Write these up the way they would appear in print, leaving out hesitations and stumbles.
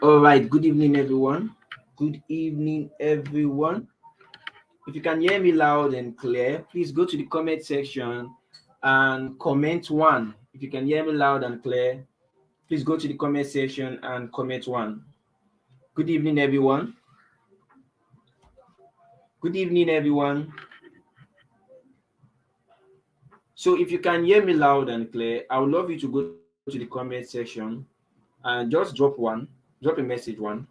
All right, good evening, everyone. Good evening, everyone. If you can hear me loud and clear, please go to the comment section and comment one. If you can hear me loud and clear, please go to the comment section and comment one. Good evening, everyone. Good evening, everyone. So, if you can hear me loud and clear, I would love you to go to the comment section and just drop a message one.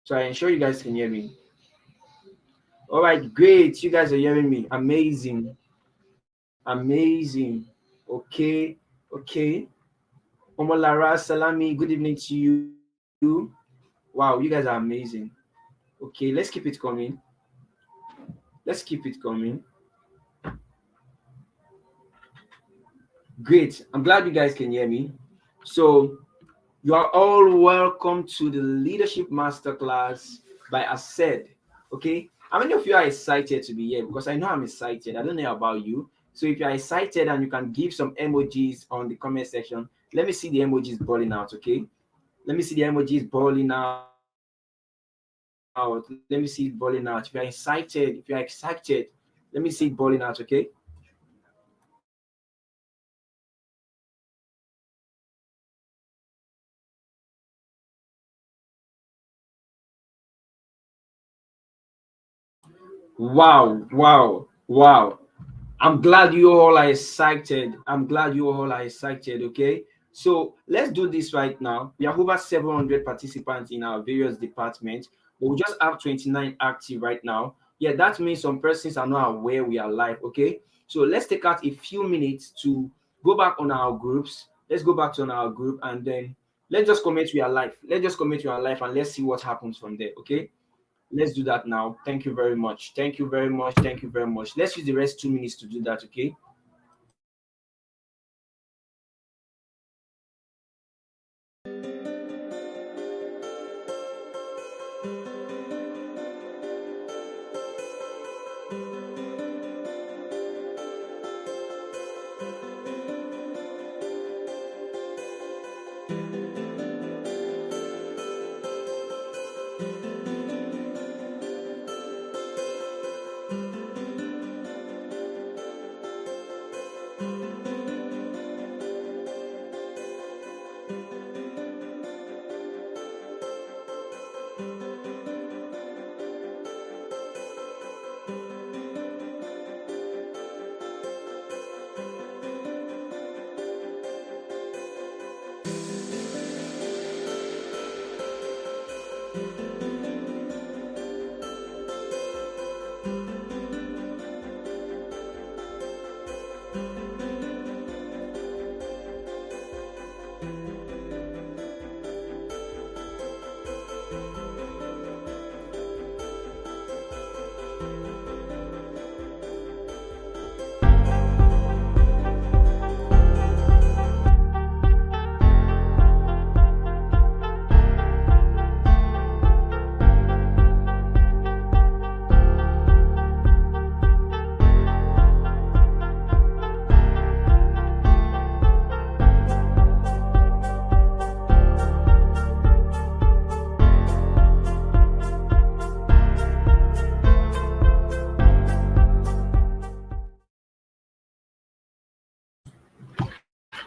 So, I ensure you guys can hear me. All right, great. You guys are hearing me. Amazing. Amazing. Okay. Okay. Omolara Salami, good evening to you. Wow, you guys are amazing. Okay, let's keep it coming. Let's keep it coming. Great. I'm glad you guys can hear me. So, you are all welcome to the Leadership Masterclass by Ased. Okay, how many of you are excited to be here? Because I know I'm excited. I don't know about you. So, if you are excited and you can give some emojis on the comment section, let me see the emojis balling out. Okay, let me see the emojis balling out. Let me see it balling out. If you are excited, let me see it balling out. Okay. Wow, wow, wow. I'm glad you all are excited. I'm glad you all are excited. Okay. So let's do this right now. We have over 700 participants in our various departments, but we just have 29 active right now. Yeah, that means some persons are not aware we are live. Okay. So let's take out a few minutes to go back on our groups. Let's go back to on our group and then let's just comment we are live. Let's just comment we are live and let's see what happens from there. Okay. Let's do that now. Thank you very much. Thank you very much. Thank you very much. Let's use the rest 2 minutes to do that, okay?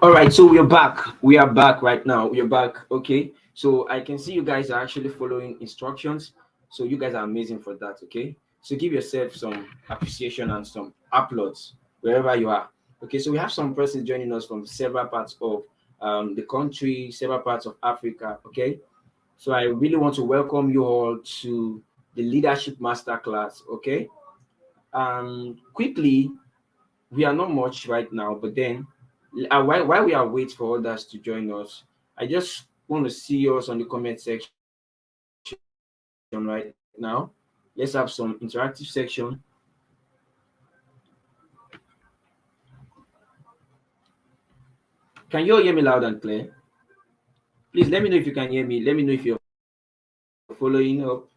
All right, so we are back. We are back right now. We are back. Okay. So I can see you guys are actually following instructions. So you guys are amazing for that. Okay. So give yourself some appreciation and some applause wherever you are. Okay. So we have some persons joining us from several parts of the country, several parts of Africa. Okay. So I really want to welcome you all to the Leadership Masterclass. Okay. Quickly, we are not much right now, but then while we are waiting for others to join us, I just want to see us on the comment section right now. Let's have some interactive section. Can you all hear me loud and clear? Please let me know if you can hear me. Let me know if you're following up.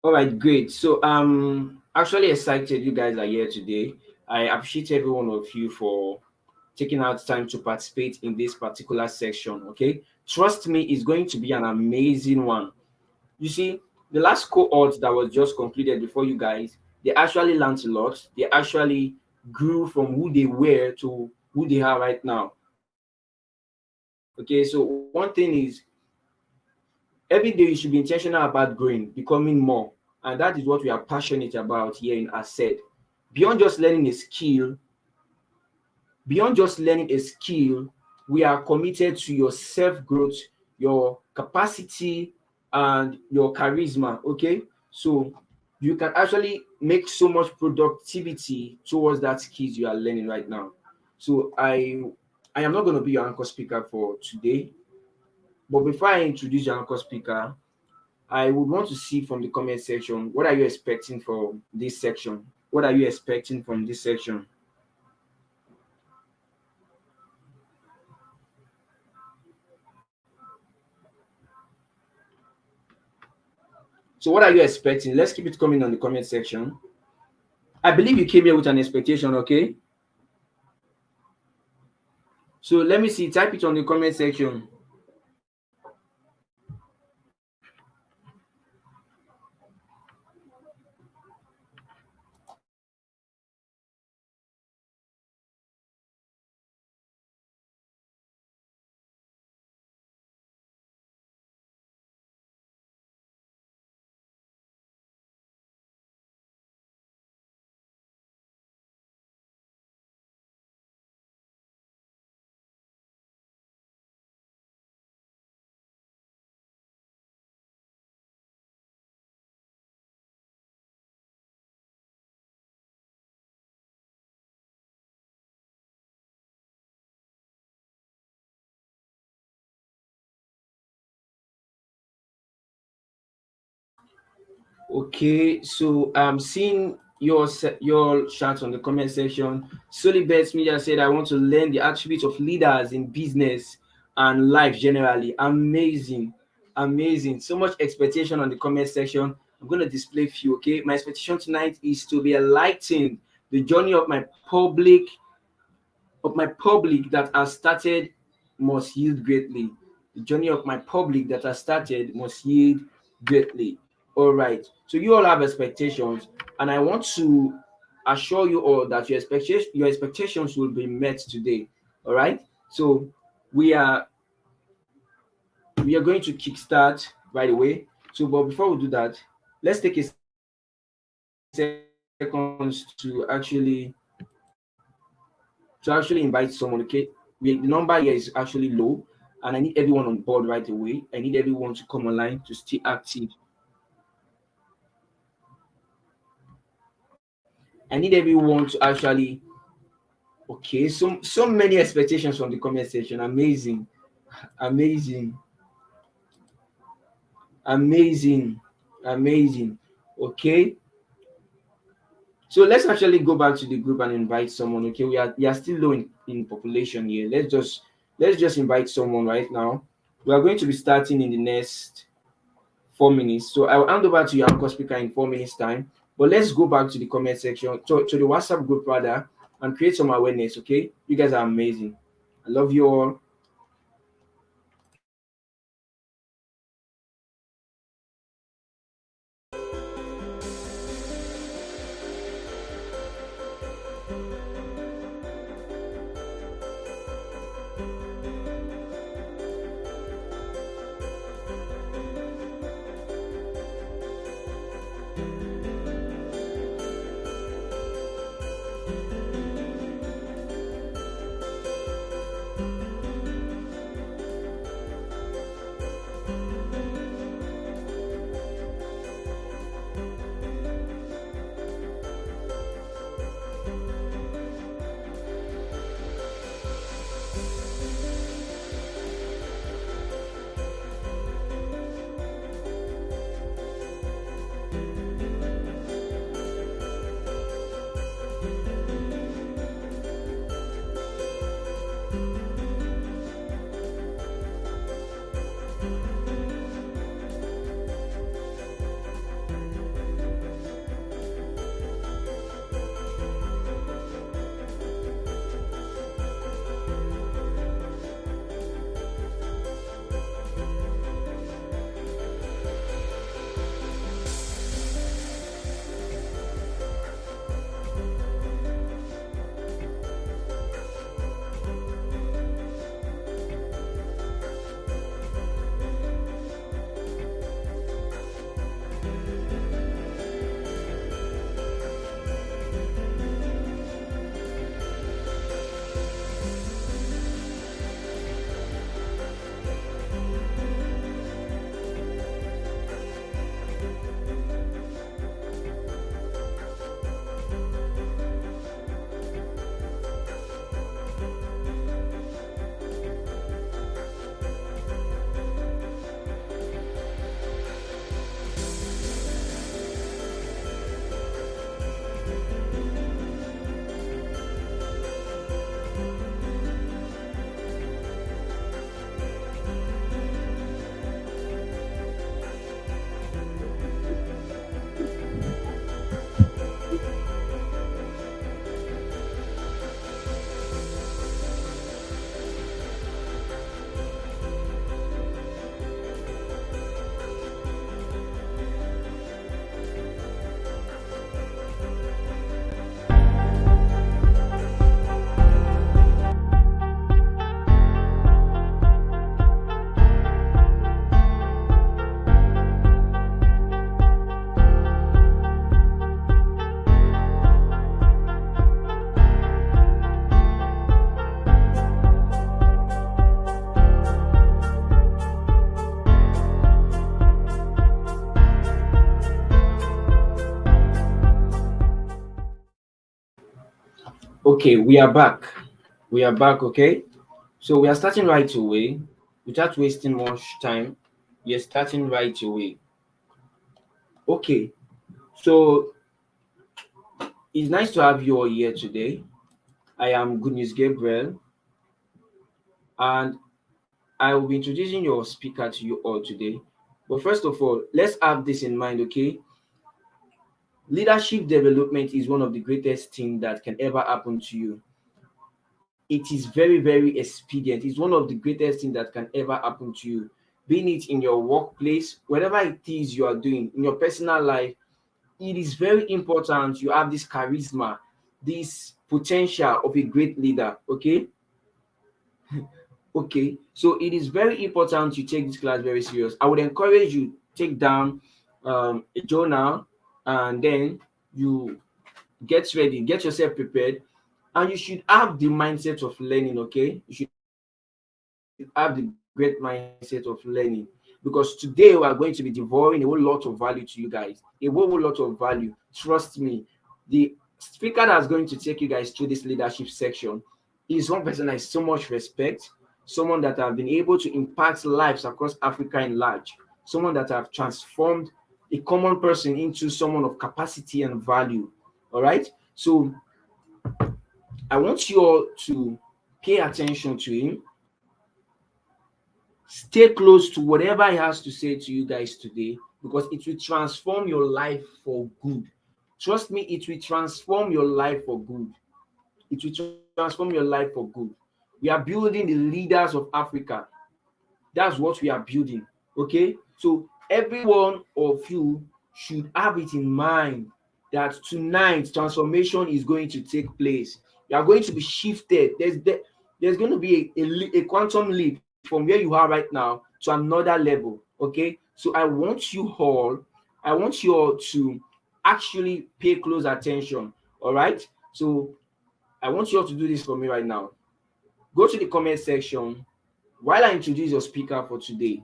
All right, great. So actually excited you guys are here today. I appreciate every one of you for taking out time to participate in this particular section. Okay, trust me, it's going to be an amazing one. You see, the last cohort that was just completed before you guys, they actually learned a lot. They actually grew from who they were to who they are right now. Okay, so one thing is every day you should be intentional about growing, becoming more, and that is what we are passionate about here in ASED. Beyond just learning a skill, beyond just learning a skill, we are committed to your self growth, your capacity, and your charisma. Okay, so you can actually make so much productivity towards that skills you are learning right now. So I am not going to be your anchor speaker for today, but before I introduce your anchor speaker, I would want to see from the comment section, what are you expecting from this section? What are you expecting from this section? So what are you expecting? Let's keep it coming on the comment section. I believe you came here with an expectation, okay? So let me see, type it on the comment section. Okay, so I'm seeing your chat on the comment section. Solibet Media said, I want to learn the attributes of leaders in business and life generally. Amazing, amazing. So much expectation on the comment section. I'm going to display few, okay? My expectation tonight is to be enlightened the journey of my public that has started must yield greatly. The journey of my public that has started must yield greatly. All right. So you all have expectations, and I want to assure you all that your expectations will be met today. All right. So we are we are going to kickstart right away. So, but before we do that, let's take a seconds to actually invite someone. Okay, the number here is actually low, and I need everyone on board right away. I need everyone to come online to stay active. I need everyone to actually okay. So many expectations from the comment section. Amazing, amazing, amazing, amazing. Okay, so let's actually go back to the group and invite someone. Okay, we are still low in population here. Let's just invite someone right now. We are going to be starting in the next 4 minutes. So I will hand over to your anchor speaker in 4 minutes time. But let's go back to the comment section, to the WhatsApp group rather, and create some awareness. Okay, you guys are amazing. I love you all. Okay, we are back. We are back, okay? So we are starting right away without wasting much time. We are starting right away. Okay, so it's nice to have you all here today. I am Good News Gabriel, and I will be introducing your speaker to you all today. But first of all, let's have this in mind, okay? Leadership development is one of the greatest things that can ever happen to you. It is very, very expedient. It's one of the greatest things that can ever happen to you, being it in your workplace, whatever it is you are doing in your personal life. It is very important you have this charisma, this potential of a great leader. Okay, so it is very important you take this class very serious. I would encourage you take down a journal, and then you get ready, get yourself prepared, and you should have the mindset of learning. Okay, you should have the great mindset of learning, because today we are going to be devouring a whole lot of value to you guys, a whole lot of value. Trust me. The speaker that's going to take you guys through this leadership section is one person I so much respect, someone that have been able to impact lives across Africa in large, someone that have transformed a common person into someone of capacity and value. All right. So I want you all to pay attention to him. Stay close to whatever he has to say to you guys today, because it will transform your life for good. Trust me, it will transform your life for good. It will transform your life for good. We are building the leaders of Africa. That's what we are building. Okay. So every one of you should have it in mind that tonight transformation is going to take place. You are going to be shifted. There's going to be a quantum leap from where you are right now to another level. Okay. So I want you all to actually pay close attention. All right. So I want you all to do this for me right now. Go to the comment section while I introduce your speaker for today.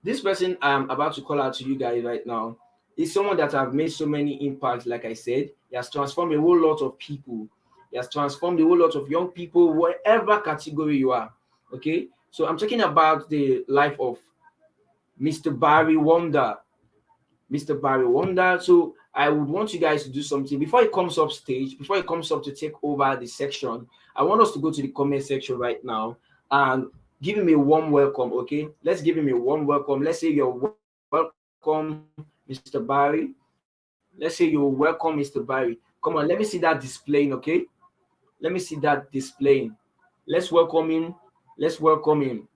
This person I'm about to call out to you guys right now is someone that have made so many impacts. Like I said, he has transformed a whole lot of people. He has transformed a whole lot of young people, whatever category you are. Okay, so I'm talking about the life of Mr. Barry Wonder. Mr. Barry Wonder. So I would want you guys to do something before he comes up stage, before he comes up to take over the section. I want us to go to the comment section right now and give him a warm welcome. Okay, let's give him a warm welcome. Let's say you're welcome, Mr. Barry. Let's say you're welcome, Mr. Barry. Come on, let me see that displaying. Okay, let me see that displaying. Let's welcome him. Let's welcome him.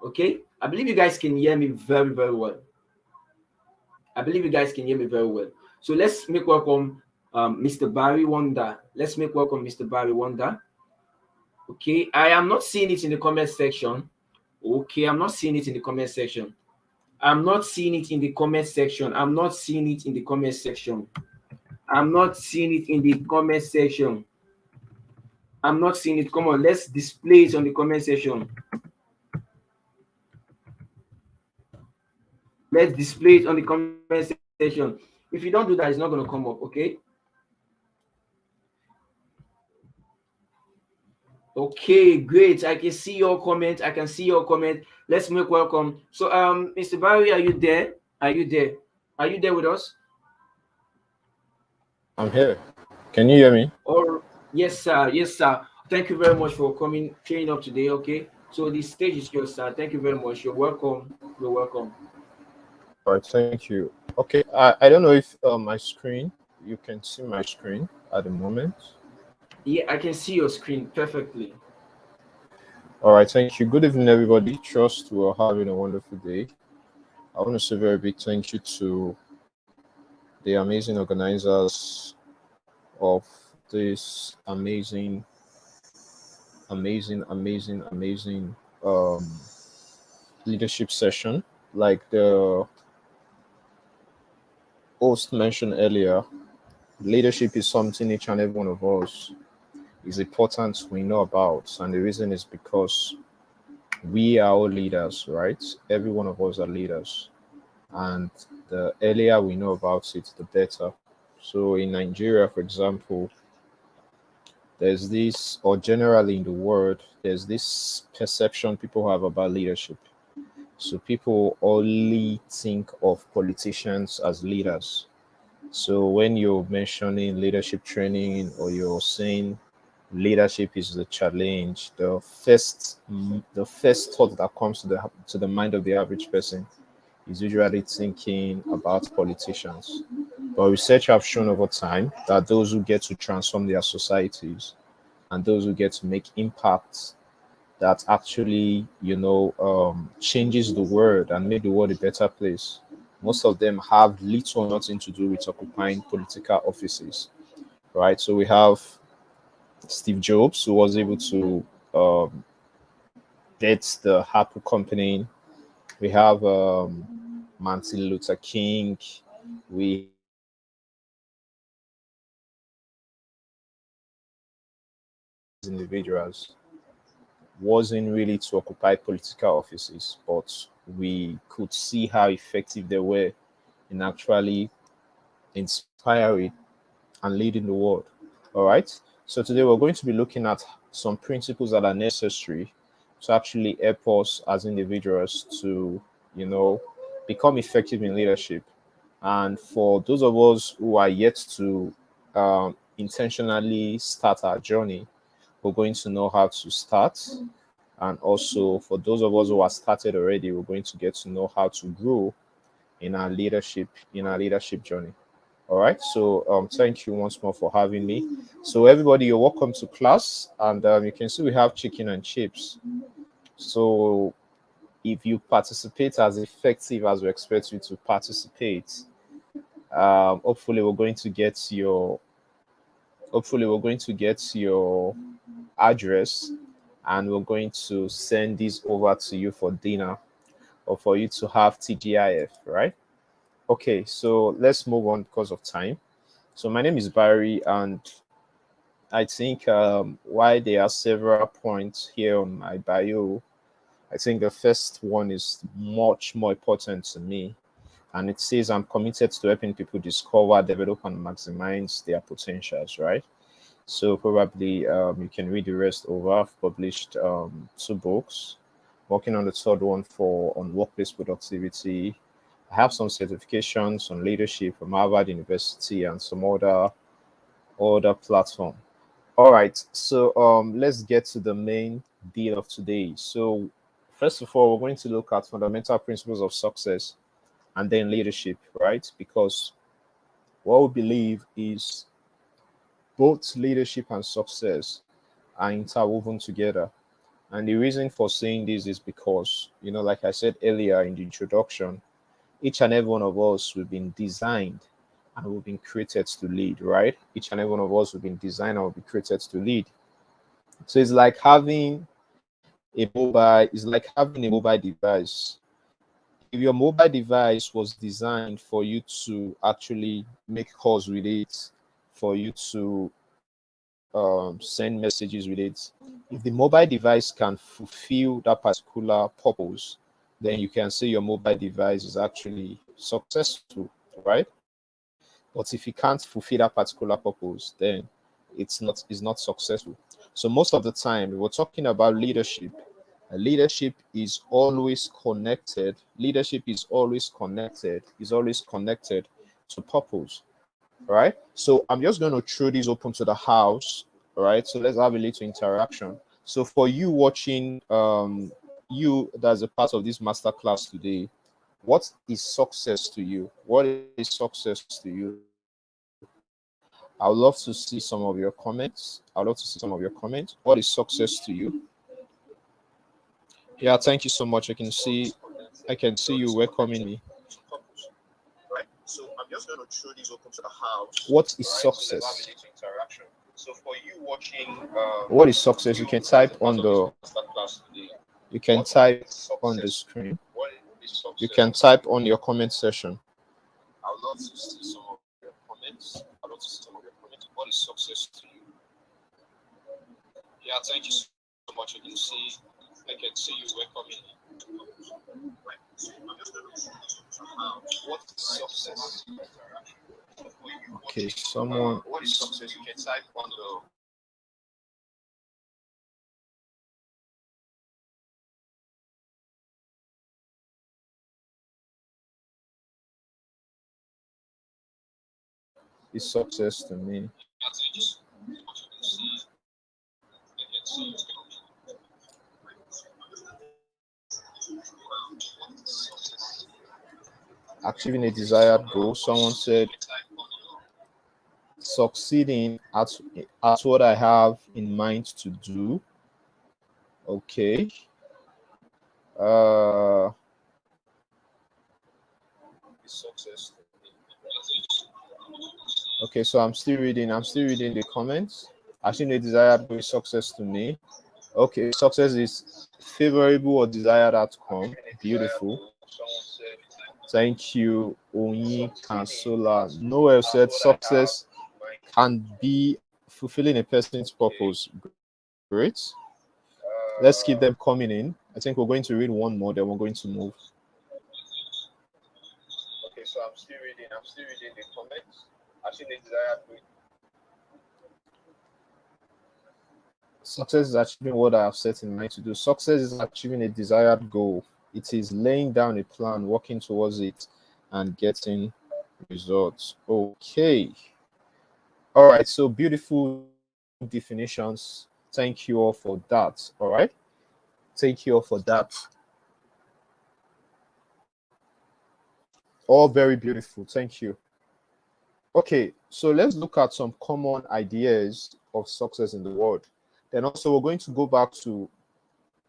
Okay, I believe you guys can hear me very, very well. I believe you guys can hear me very well. So let's make welcome Mr. Barry Wonder. Let's make welcome Mr. Barry Wonder. Okay, I am not seeing it in the comment section. Okay, I'm not seeing it in the comment section. I'm not seeing it in the comment section. I'm not seeing it in the comment section. I'm not seeing it in the comment section. I'm not seeing it. Come on, let's display it on the comment section. Let's display it on the comment section. If you don't do that, it's not going to come up, okay? Okay, great. I can see your comment. I can see your comment. Let's make welcome. So, Mr. Barry, are you there? Are you there? Are you there with us? I'm here. Can you hear me? Or yes, sir. Yes, sir. Thank you very much for coming, showing up today. Okay. So the stage is yours, sir. Thank you very much. You're welcome. You're welcome. All right, thank you. Okay, I don't know if my screen, you can see my screen at the moment. Yeah, I can see your screen perfectly. All right, thank you. Good evening, everybody. Trust we're having a wonderful day. I want to say a very big thank you to the amazing organizers of this amazing um, leadership session. Like the host mentioned earlier, leadership is something each and every one of us is important we know about, and the reason is because we are all leaders, right? Every one of us are leaders, and the earlier we know about it, the better. So in Nigeria, for example, there's this, or generally in the world, there's this perception people have about leadership. So people only think of politicians as leaders. So when you're mentioning leadership training or you're saying leadership is the challenge, the first thought that comes to the mind of the average person is usually thinking about politicians. But research have shown over time that those who get to transform their societies and those who get to make impacts that actually, changes the world and make the world a better place. Most of them have little or nothing to do with occupying political offices, right? So we have Steve Jobs, who was able to um, get the Apple company. We have Martin Luther King. We have individuals wasn't really to occupy political offices, but we could see how effective they were in actually inspiring and leading the world. All right. So today we're going to be looking at some principles that are necessary to actually help us as individuals to, you know, become effective in leadership. And for those of us who are yet to intentionally start our journey, we're going to know how to start. And also for those of us who are started already, we're going to get to know how to grow in our leadership journey. All right. So thank you once more for having me. So everybody, you're welcome to class, and you can see we have chicken and chips. So if you participate as effective as we expect you to participate, hopefully we're going to get your address, and we're going to send this over to you for dinner or for you to have TGIF, right? Okay, so let's move on because of time. So my name is Barry, and I think why there are several points here on my bio, I think the first one is much more important to me. And it says I'm committed to helping people discover, develop, and maximize their potentials, right? So probably you can read the rest over. I've published 2 books, working on the third one on workplace productivity. I have some certifications on leadership from Harvard University and some other platform. All right, so let's get to the main deal of today. So first of all, we're going to look at fundamental principles of success and then leadership, right? Because what we believe is both leadership and success are interwoven together. And the reason for saying this is because, like I said earlier in the introduction, each and every one of us, we've been designed and we've been created to lead, right? Each and every one of us, we've been designed and we've been created to lead. So it's like having a mobile device. If your mobile device was designed for you to actually make calls with it, for you to send messages with it, if the mobile device can fulfill that particular purpose, then you can say your mobile device is actually successful, right? But if it can't fulfill that particular purpose, then it's not successful. So most of the time, we're talking about leadership. Leadership is always connected. Leadership is always connected to purpose, right? So I'm just going to throw this open to the house, all right? So let's have a little interaction. So for you watching, you that's a part of this masterclass today, what is success to you? What is success to you? I would love to see some of your comments. What is success to you? Yeah, thank you so much. I can see you welcoming me. Right? So I'm just going to throw this open to the house. What is success? So let's have a little interaction. So for you watching, what is success? You can type on the. You can type on the screen. You can type on your comment section. I would love to see some of your comments. What is success to you? Yeah, thank you so much. I can see you welcoming. Right. So I'm just going to what is success? Okay, someone. What is success? You can type on the. is success to me? Achieving a desired goal. Someone said succeeding at what I have in mind to do. Okay. Uh, okay, so I'm still reading. I'm still reading the comments. Achieving a desired goal is success to me. Okay, success is favorable or desired outcome. Beautiful. Thank you, Onyi Kansola. Noel said success can be fulfilling a person's purpose. Great. Let's keep them coming in. I think we're going to read one more, then we're going to move. Okay, so I'm still reading. I'm still reading the comments. Achieving a desired goal. Success is achieving what I have set in mind to do. Success is achieving a desired goal. It is laying down a plan, working towards it, and getting results. Okay. All right. So beautiful definitions. Thank you all for that. All right. Thank you all for that. All very beautiful. Thank you. Okay. So let's look at some common ideas of success in the world. Then also we're going to go back to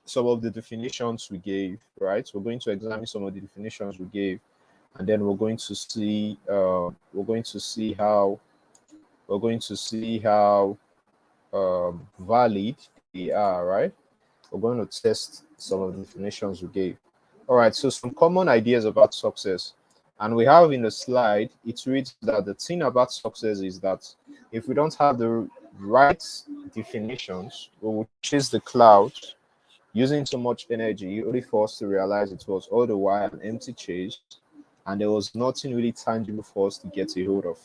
some of the definitions we gave, right? We're going to examine some of the definitions we gave, and then we're going to see how valid they are, right? We're going to test some of the definitions we gave. All right, so some common ideas about success. And we have in the slide, it reads that the thing about success is that if we don't have the right definitions, we will chase the clouds using so much energy only for us to realize it was all the while an empty chase and there was nothing really tangible for us to get a hold of.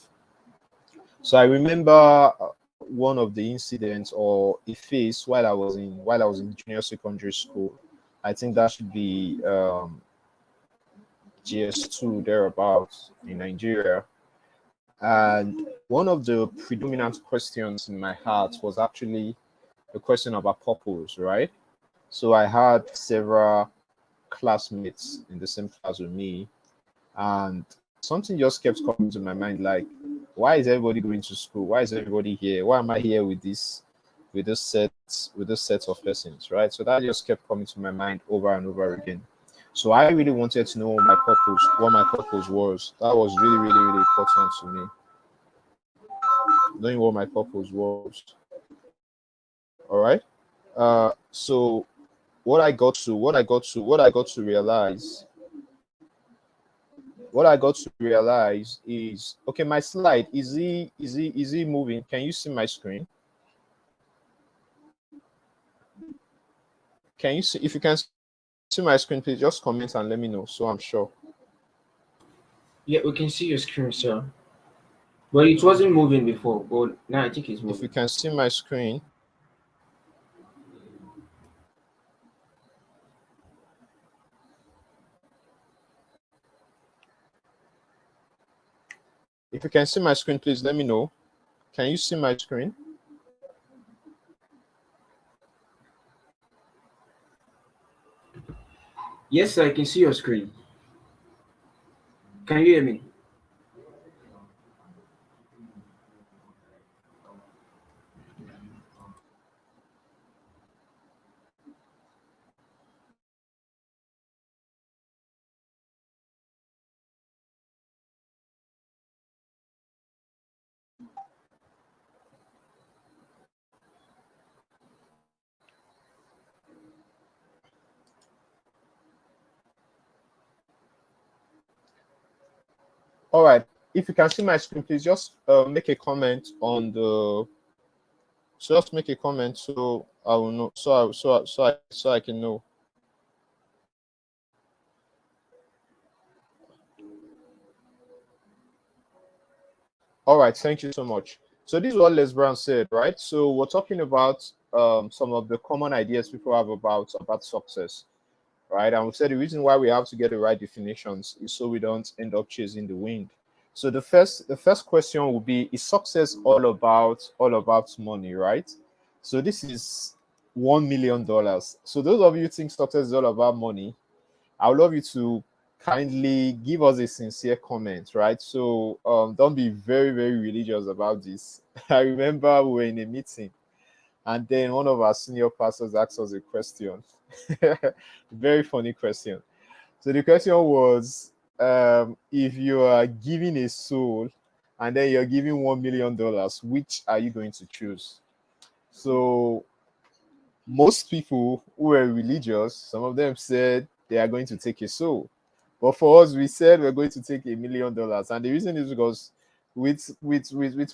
So I remember one of the incidents or a phase while I was in junior secondary school. I think that should be GS2 thereabouts in Nigeria. And one of the predominant questions in my heart was actually a question about purpose, right? So I had several classmates in the same class with me, and something just kept coming to my mind like, why is everybody going to school? Why is everybody here? Why am I here with this set of persons, right? So that just kept coming to my mind over and over again. So I really wanted to know what my purpose was. That was really, really, really important to me. Knowing what my purpose was. All right. So what I got to realize is, okay, my slide is he moving? Can you see my screen? Can you see? If you can see my screen, please just comment and let me know so I'm sure. Yeah, we can see your screen, sir. But it wasn't moving before, but now I think it's If you moving. can see my screen, if you can see my screen, please let me know. Can you see my screen? Yes, sir, I can see your screen. Can you hear me? All right. If you can see my screen, please just make a comment on the. Just make a comment so I will know. So I can know. All right. Thank you so much. So this is what Les Brown said, right? So we're talking about some of the common ideas people have about success, right? And we said the reason why we have to get the right definitions is so we don't end up chasing the wind. So the first question will be: is success all about money, right? So this is $1 million. So those of you who think success is all about money, I would love you to kindly give us a sincere comment, right? So don't be very, very religious about this. I remember we were in a meeting, and then one of our senior pastors asked us a question. Very funny question. So the question was, if you are giving a soul and then you're giving $1 million, which are you going to choose? So most people who were religious, some of them said they are going to take a soul. But for us, we said we're going to take $1 million. And the reason is because with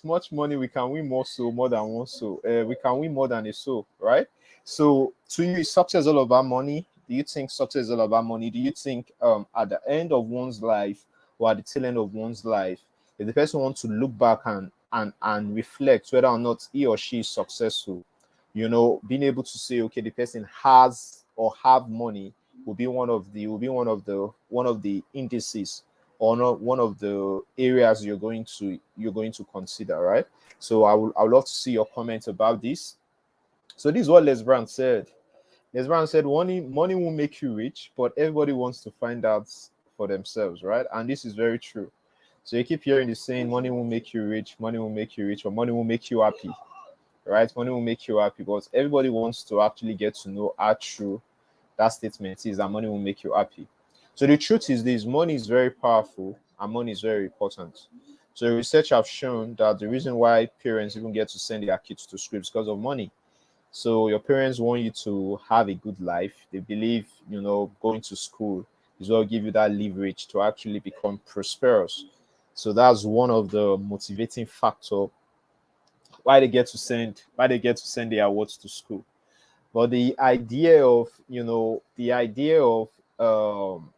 much money, we can win more soul, more than one soul. We can win more than a soul, right? So to you, is success all about money? Do you think success is all about money? Do you think at the end of one's life or at the tail end of one's life, if the person wants to look back and reflect whether or not he or she is successful, being able to say, okay, the person has or have money will be one of the indices, or not one of the areas you're going to consider, right? So I would love to see your comment about this. So this is what Les Brown said. Les Brown said, money won't make you rich, but everybody wants to find out for themselves, right? And this is very true. So you keep hearing the saying, money will make you rich, money will make you rich, or money will make you happy, right? Money will make you happy, but everybody wants to actually get to know how true that statement is, that money will make you happy. So the truth is this: money is very powerful and money is very important. So research have shown that the reason why parents even get to send their kids to school is because of money. So your parents want you to have a good life. They believe, going to school is what will give you that leverage to actually become prosperous. So that's one of the motivating factor why they get to send their awards to school. But um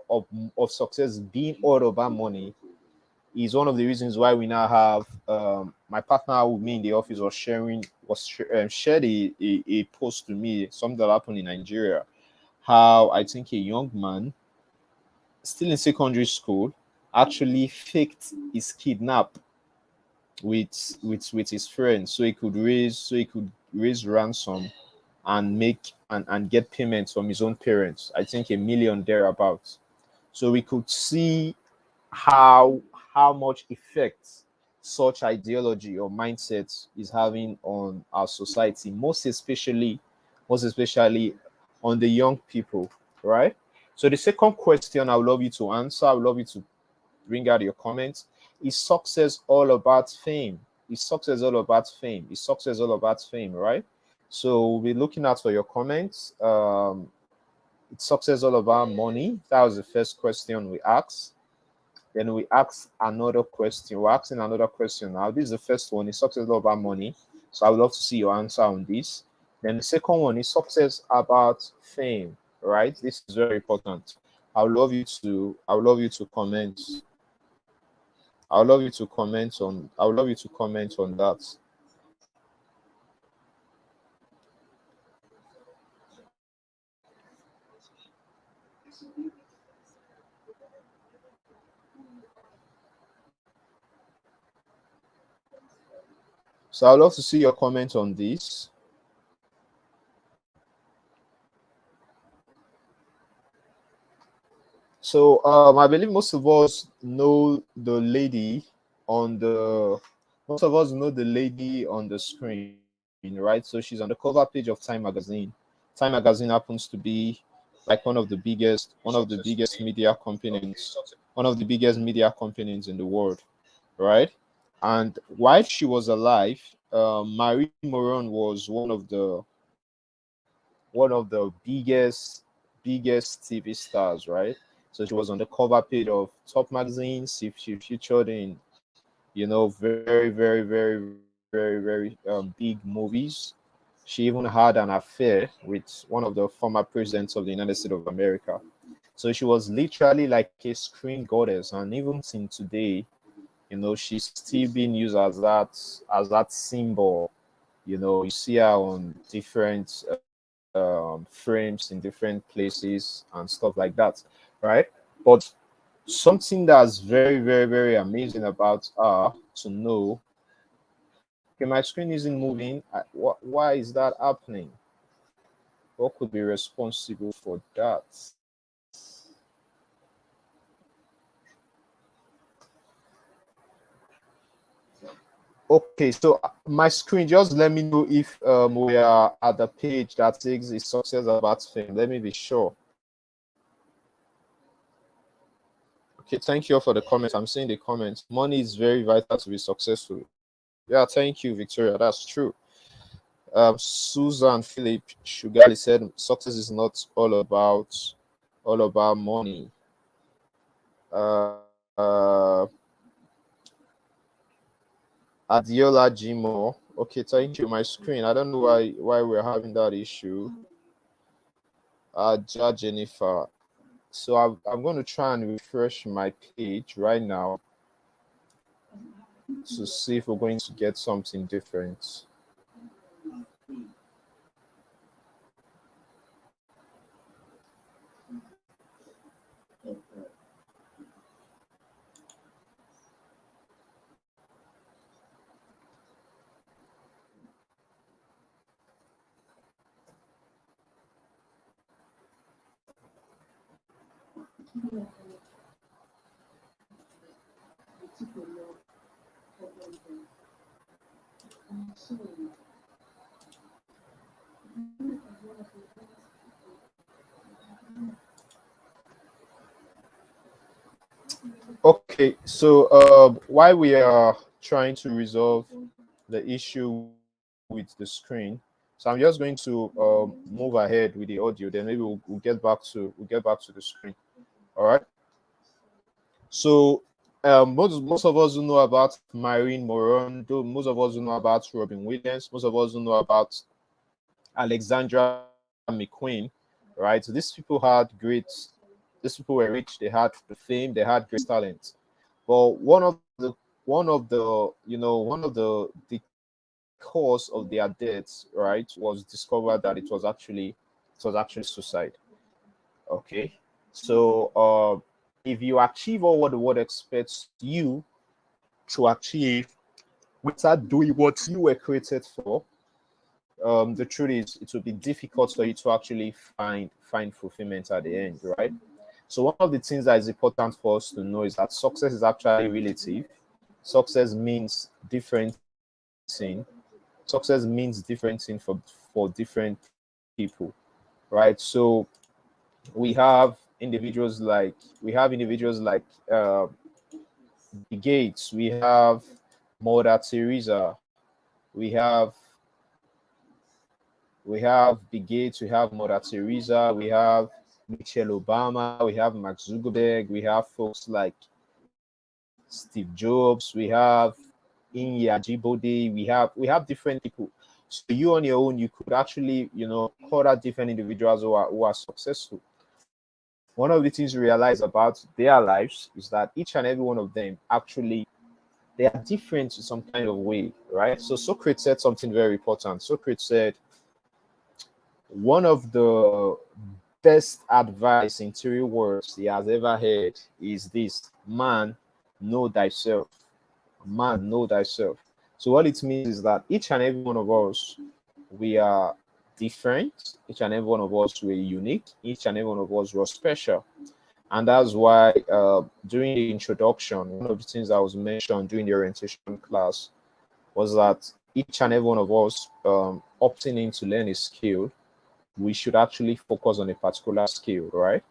of, of success being all about money is one of the reasons why we now have my partner with me in the office shared a post to me, something that happened in Nigeria, how I think a young man still in secondary school actually faked his kidnap with his friends, so he could raise ransom and get payments from his own parents. I think 1 million thereabouts. So we could see how how much effect such ideology or mindset is having on our society, most especially on the young people, right? So the second question I would love you to answer, I would love you to bring out your comments. Is success all about fame? Is success all about fame? Is success all about fame, right? So we'll be looking out for your comments. Is success all about money? That was the first question we asked. Then we ask another question. We're asking another question now. This is the first one. Is success all about money? So I would love to see your answer on this. Then the second one is success about fame, right? This is very important. I would love you to comment. I would love you to comment on that. So I'd love to see your comment on this. So I believe on the most of us know the lady on the screen, right? So she's on the cover page of Time Magazine. Time Magazine happens to be like one of the biggest media companies in the world, right? And while she was alive, Marie Moron was one of the biggest TV stars, right? So she was on the cover page of top magazines. She featured in, very, very, very, very big movies. She even had an affair with one of the former presidents of the United States of America. So she was literally like a screen goddess, and even till today, she's still being used as that symbol. You see her on different frames in different places and stuff like that, right? But Something that's very, very, very amazing about to know. Okay, my screen isn't moving. Why is that happening? What could be responsible for that? Okay, so my screen, just let me know if we are at the page that says is success about fame. Let me be sure. Okay, thank you all for the comments. I'm seeing the comments. Money is very vital to be successful. Yeah, thank you, Victoria. That's true. Susan Philip Shugali said success is not all about money. Uh, Adiola Jimo. Okay, thank you. My screen. I don't know why we're having that issue. Jennifer. So I'm going to try and refresh my page right now to see if we're going to get something different. Okay, so while we are trying to resolve the issue with the screen, so I'm just going to move ahead with the audio. Then maybe we'll get back to the screen. All right. So most of us who know about Maureen Moron, most of us who know about Robin Williams, most of us who know about Alexandra McQueen, right? So these people had these people were rich, they had the fame, they had great talent. But one of the cause of their deaths, right, was discovered that it was actually suicide. Okay. So if you achieve all what the world expects you to achieve without doing what you were created for, the truth is it will be difficult for you to actually find fulfillment at the end, right? So one of the things that is important for us to know is that success is actually relative. Success means different thing. Success means different thing for different people, right? So we have individuals like Bill Gates, we have Mother Teresa, we have Bill Gates, we have Mother Teresa, we have Michelle Obama, we have Mark Zuckerberg, we have folks like Steve Jobs, we have Inya Jibode, we have different people. So you on your own, you could actually, call out different individuals who are successful. One of the things you realize about their lives is that each and every one of them actually they are different in some kind of way, right? So Socrates said something very important. Socrates said one of the best advice in 3 words he has ever heard is this: man, know thyself. Man, know thyself. So what it means is that each and every one of us, we are different. Each and every one of us, we're unique. Each and every one of us, we're special. And that's why during the introduction, one of the things that was mentioned during the orientation class was that each and every one of us opting in to learn a skill, we should actually focus on a particular skill, right?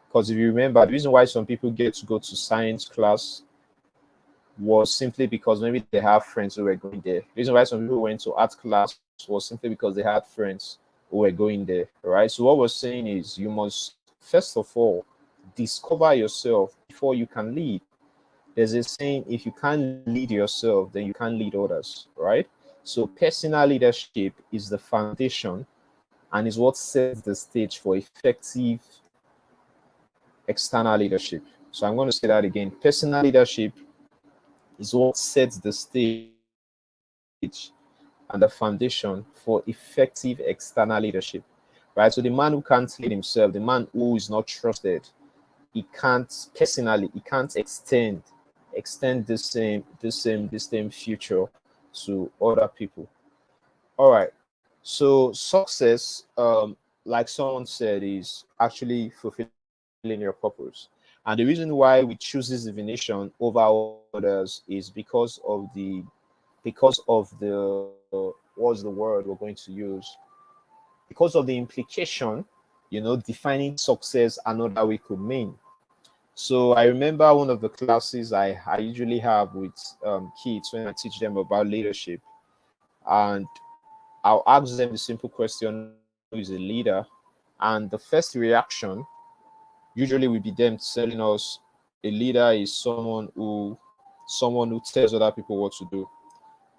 Because if you remember, the reason why some people get to go to science class was simply because maybe they have friends who were going there. The reason why some people went to art class was simply because they had friends who were going there, right? So what we're saying is you must first of all discover yourself before you can lead. There's a saying: if you can't lead yourself, then you can't lead others, right? So personal leadership is the foundation and is what sets the stage for effective external leadership. So I'm going to say that again. Personal leadership is what sets the stage and the foundation for effective external leadership, right? So the man who can't lead himself, the man who is not trusted, it can't personally, it can't extend the same future to other people. All right. So success, like someone said, is actually fulfilling your purpose. And the reason why we choose this divination over others is because of the what's the word we're going to use? Because of the implication, defining success another way could mean. So I remember one of the classes I usually have with kids when I teach them about leadership, and I'll ask them the simple question, who is a leader? And the first reaction usually will be them telling us a leader is someone who tells other people what to do.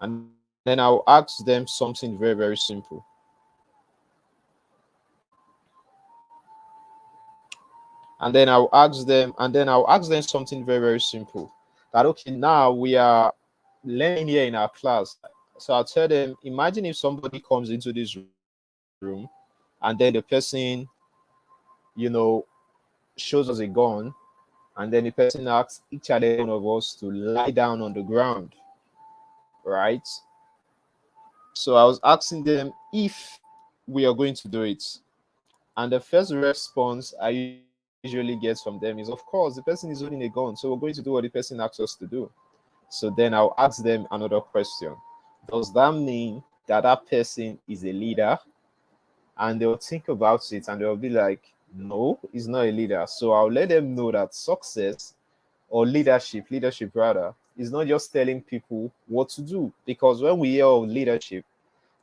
And then I'll ask them something very, very simple. And then I'll ask them something very, very simple. That okay, now we are learning here in our class. So I'll tell them, imagine if somebody comes into this room and then the person, you know, shows us a gun, and then the person asks each and every one of us to lie down on the ground, right? So I was asking them if we are going to do it. And the first response I usually get from them is, of course, the person is holding a gun, so we're going to do what the person asks us to do. So then I'll ask them another question. Does that mean that that person is a leader? And they'll think about it and they'll be like, no, he's not a leader. So I'll let them know that success or leadership rather, is not just telling people what to do. Because when we hear of leadership,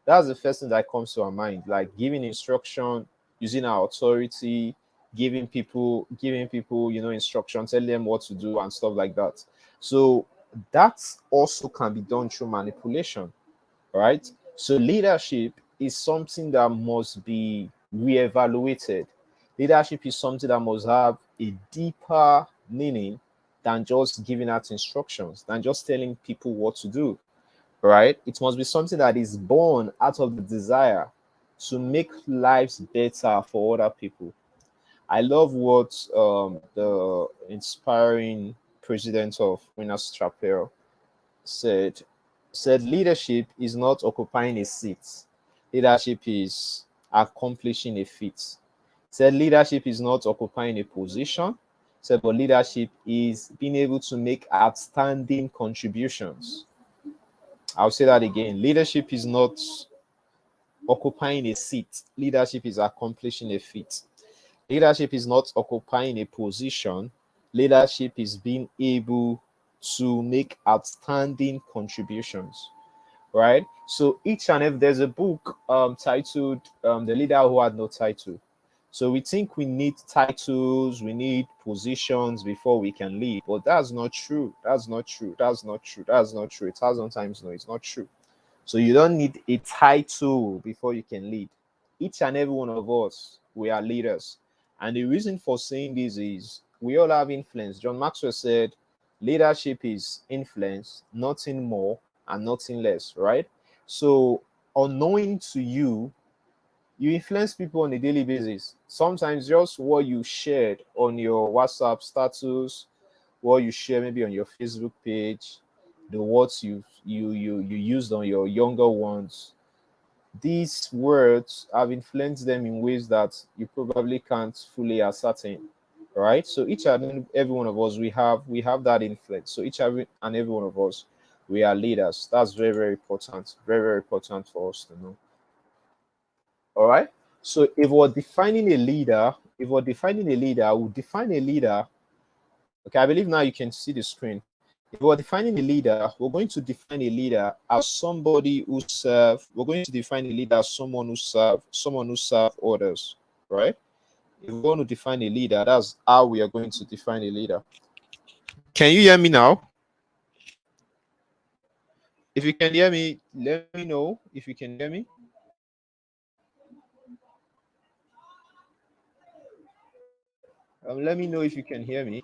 that's the first thing that comes to our mind, like giving instruction, using our authority, giving people, instruction, telling them what to do and stuff like that. So that also can be done through manipulation, right? So leadership is something that must be reevaluated. Leadership is something that must have a deeper meaning than just giving out instructions, than just telling people what to do, right? It must be something that is born out of the desire to make lives better for other people. I love what the inspiring president of Winners Chapel said. Said leadership is not occupying a seat. Leadership is accomplishing a feat. Said leadership is not occupying a position. Said but leadership is being able to make outstanding contributions. I'll say that again. Leadership is not occupying a seat. Leadership is accomplishing a feat. Leadership is not occupying a position. Leadership is being able to make outstanding contributions, right? So each and every there's a book titled "The Leader Who Had No Title." So we think we need titles, we need positions before we can lead, but that's not true. That's not true. That's not true. That's not true. 1,000 times no, it's not true. So you don't need a title before you can lead. Each and every one of us, we are leaders. And the reason for saying this is we all have influence. John Maxwell said, leadership is influence, nothing more and nothing less, right? So, unknowing to you, you influence people on a daily basis. Sometimes just what you shared on your WhatsApp status, what you share maybe on your Facebook page, the words you used on your younger ones. These words have influenced them in ways that you probably can't fully ascertain. Right? So each and every one of us we have that influence. So each and every one of us, we are leaders. That's very, very important. Very, very important for us to know. All right. So if we're defining a leader, we'll define a leader. Okay, I believe now you can see the screen. If we're defining a leader, we're going to define a leader as somebody who serve. We're going to define a leader as someone who serve others, right? If we want to define a leader, that's how we are going to define a leader. Can you hear me now? If you can hear me, let me know if you can hear me. Let me know if you can hear me.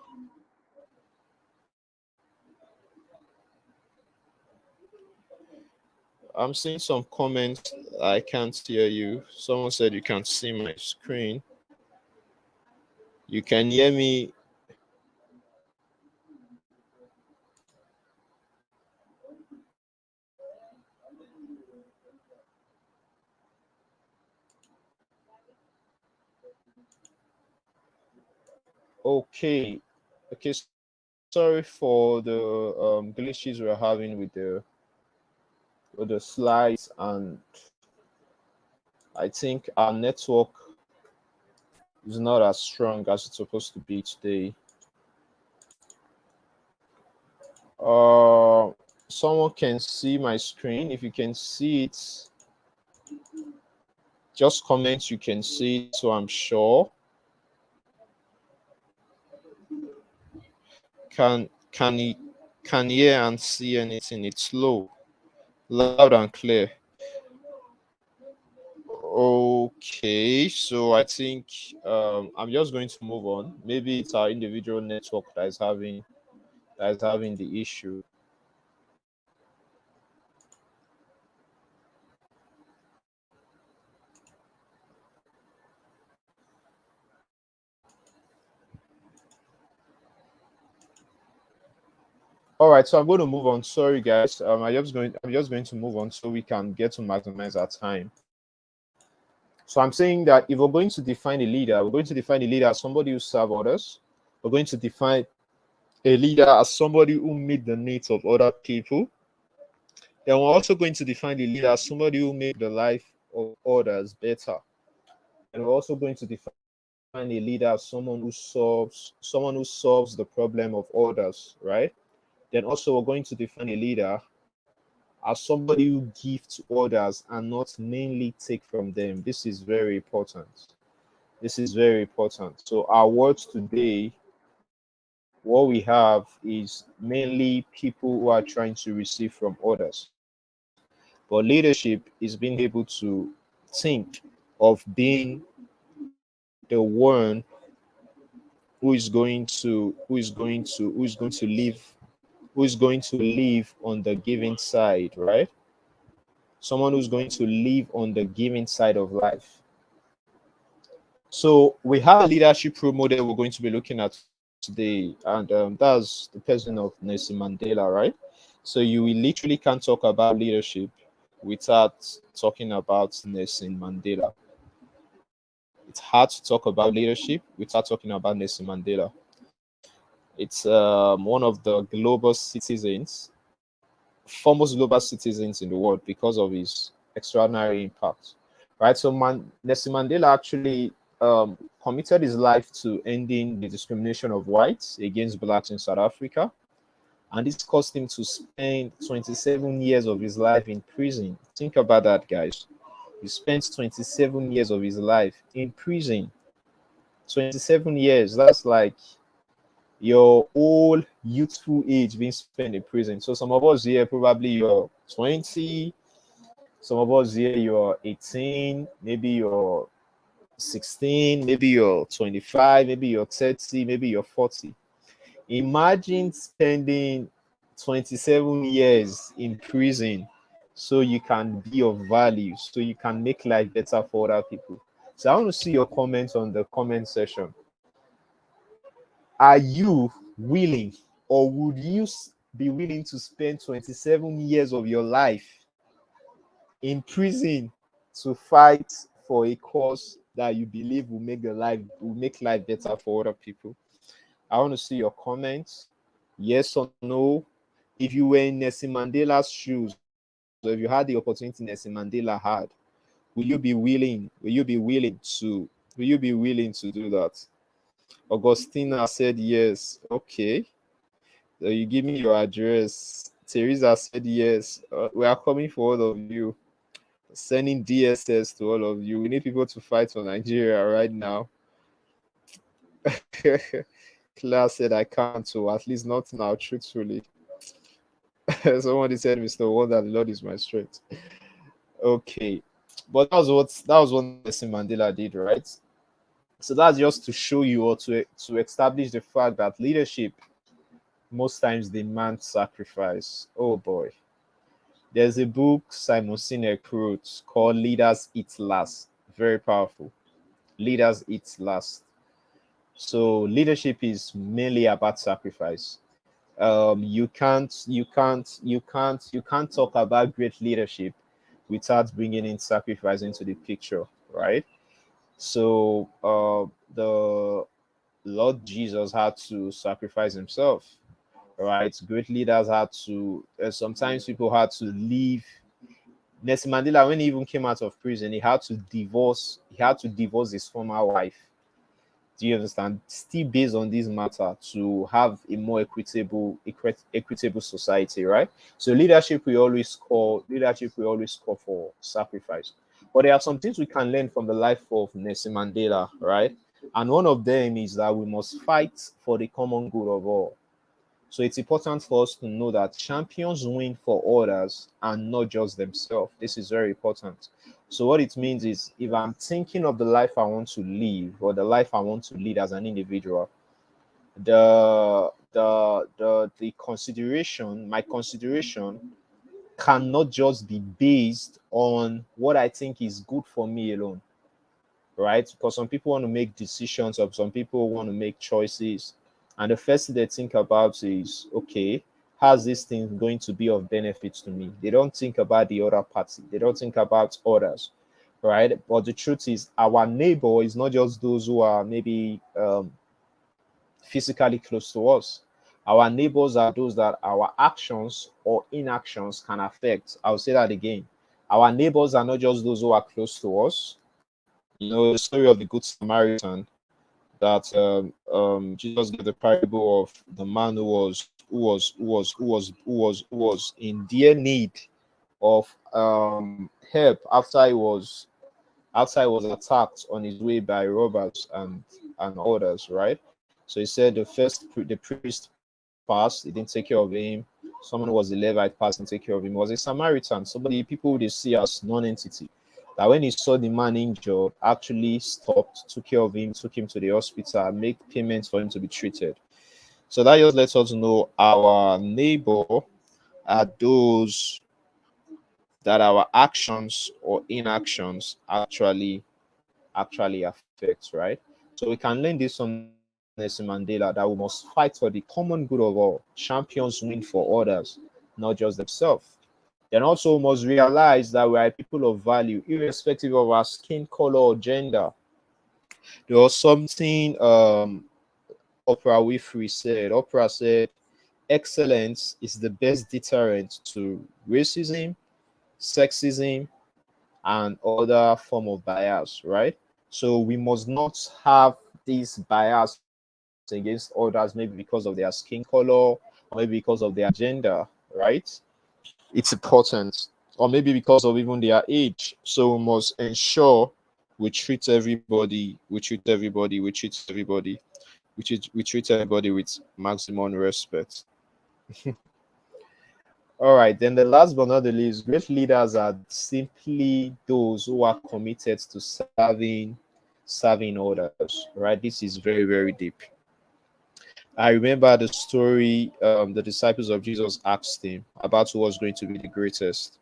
I'm seeing some comments. I can't hear you. Someone said you can't see my screen. You can hear me. Okay. Okay. Sorry for the glitches we're having with the slides, and I think our network is not as strong as it's supposed to be today. Uh, Someone can see my screen. If you can see it, just comment you can see it, so I'm sure. Can you can hear and see anything? It's low, loud and clear. Okay, so I think I'm just going to move on. Maybe it's our individual network that is having the issue. All right, so I'm going to move on. Sorry, guys. I'm just going to move on so we can get to maximize our time. So I'm saying that if we're going to define a leader, we're going to define a leader as somebody who serves others. We're going to define a leader as somebody who meet the needs of other people. Then we're also going to define the leader as somebody who make the life of others better. And we're also going to define a leader as someone who solves the problem of others, right? Then also we're going to define a leader as somebody who gives to others and not mainly take from them. This is very important. This is very important. So our words today, what we have is mainly people who are trying to receive from others. But leadership is being able to think of being the one who is going to live on the giving side, right? Someone who's going to live on the giving side of life. So we have a leadership role model we're going to be looking at today, and that's the person of Nelson Mandela, right? So you will literally can't talk about leadership without talking about Nelson Mandela. It's hard to talk about leadership without talking about Nelson Mandela. It's one of the global citizens, foremost global citizens in the world because of his extraordinary impact. Right. So Nelson Mandela actually committed his life to ending the discrimination of whites against blacks in South Africa. And this caused him to spend 27 years of his life in prison. Think about that, guys. He spent 27 years of his life in prison. 27 years. That's like your whole youthful age being spent in prison. So some of us here probably you're 20, some of us here you're 18, maybe you're 16, maybe you're 25, maybe you're 30, maybe you're 40. Imagine spending 27 years in prison so you can be of value, so you can make life better for other people. So I want to see your comments on the comment section. Are you willing, or would you be willing to spend 27 years of your life in prison to fight for a cause that you believe will make life better for other people? I want to see your comments. Yes or no? If you were in Nelson Mandela's shoes, or if you had the opportunity Nelson Mandela had, will you be willing to do that? Augustina said yes. Okay. So you give me your address. Teresa said yes. We are coming for all of you. Sending DSS to all of you. We need people to fight for Nigeria right now. Claire said I can't, so at least not now, truthfully. Somebody said, Mr. Wonder, the Lord is my strength. Okay. But that was what Nelson Mandela did, right? So that's just to show you, or to establish the fact that leadership most times demands sacrifice. Oh boy. There's a book Simon Sinek wrote called Leaders Eat Last. Very powerful. Leaders Eat Last. So leadership is mainly about sacrifice. You can't talk about great leadership without bringing in sacrifice into the picture, right? So the Lord Jesus had to sacrifice himself, right? Great leaders had to, sometimes people had to leave. Nelson Mandela, when he even came out of prison, he had to divorce his former wife. Do you understand? Still based on this matter to have a more equitable society, right? So leadership will always call for sacrifice. But there are some things we can learn from the life of Nelson Mandela, right? And one of them is that we must fight for the common good of all. So it's important for us to know that champions win for others and not just themselves. This is very important. So what it means is if I'm thinking of the life I want to live or the life I want to lead as an individual, my consideration cannot just be based on what I think is good for me alone, right? Because some people want to make decisions, or some people want to make choices, and the first thing they think about is, okay, how's this thing going to be of benefit to me? They don't think about the other party, they don't think about others, right? But the truth is, our neighbor is not just those who are maybe physically close to us. Our neighbors are those that our actions or inactions can affect. I'll say that again. Our neighbors are not just those who are close to us. You know, the story of the Good Samaritan, that Jesus gave the parable of the man who was in dear need of help after he was attacked on his way by robbers and others, right? So he said the priest passed, he didn't take care of him. Someone who was the Levite passed and take care of him. It was a Samaritan, somebody people they see as non-entity. That when he saw the man injured, actually stopped, took care of him, took him to the hospital, make payments for him to be treated. So that just lets us know our neighbor are those that our actions or inactions actually affect, right? So we can learn this from Nelson Mandela that we must fight for the common good of all. Champions win for others, not just themselves. Then also we must realize that we are people of value, irrespective of our skin color or gender. There was something Oprah Winfrey said. Oprah said, "Excellence is the best deterrent to racism, sexism, and other form of bias," right? So we must not have this bias against others, maybe because of their skin color or maybe because of their gender, right? It's important, or maybe because of even their age. So we must ensure we treat everybody with maximum respect. All right, then the last but not the least, great leaders are simply those who are committed to serving others, right? This is very, very deep. I remember the story, the disciples of Jesus asked him about who was going to be the greatest.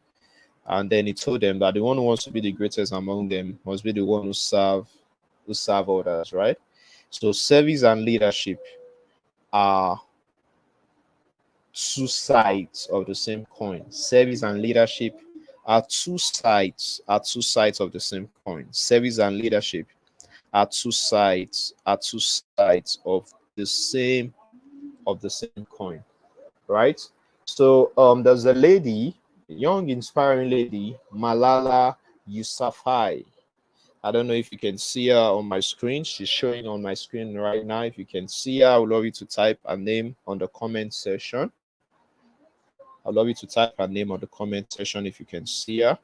And then he told them that the one who wants to be the greatest among them must be the one who serve others, right? So service and leadership are two sides of the same coin. Service and leadership are two sides of the same coin. Service and leadership are two sides of the same coin, right? So there's a lady, young inspiring lady, Malala Yousafzai. I don't know if you can see her on my screen. She's showing on my screen right now. If you can see her, I would love you to type her name on the comment section. I'd love you to type her name on the comment section if you can see her.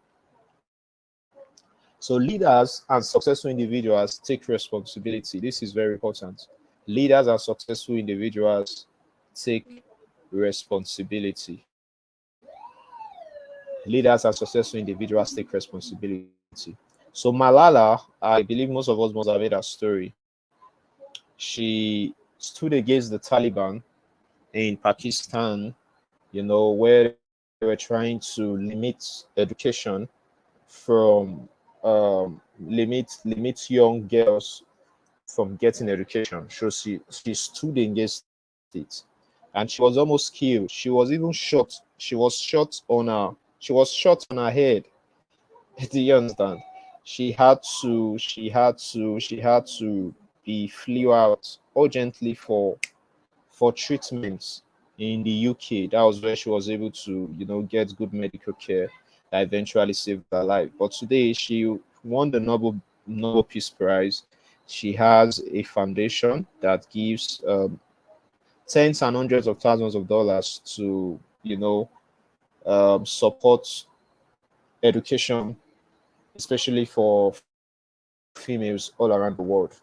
So leaders and successful individuals take responsibility. This is very important. Leaders and successful individuals take responsibility. Leaders and successful individuals take responsibility. So Malala, I believe most of us must have heard her story. She stood against the Taliban in Pakistan, where they were trying to limit education from limit young girls from getting education. So she stood against it, and she was almost killed. She was even shot. She was shot on her head. Do you understand? she had to be flew out urgently for treatments in the UK. That was where she was able to, get good medical care that eventually saved her life. But today she won the Nobel Peace Prize. She has a foundation that gives tens and hundreds of thousands of dollars to, support education, especially for females all around the world.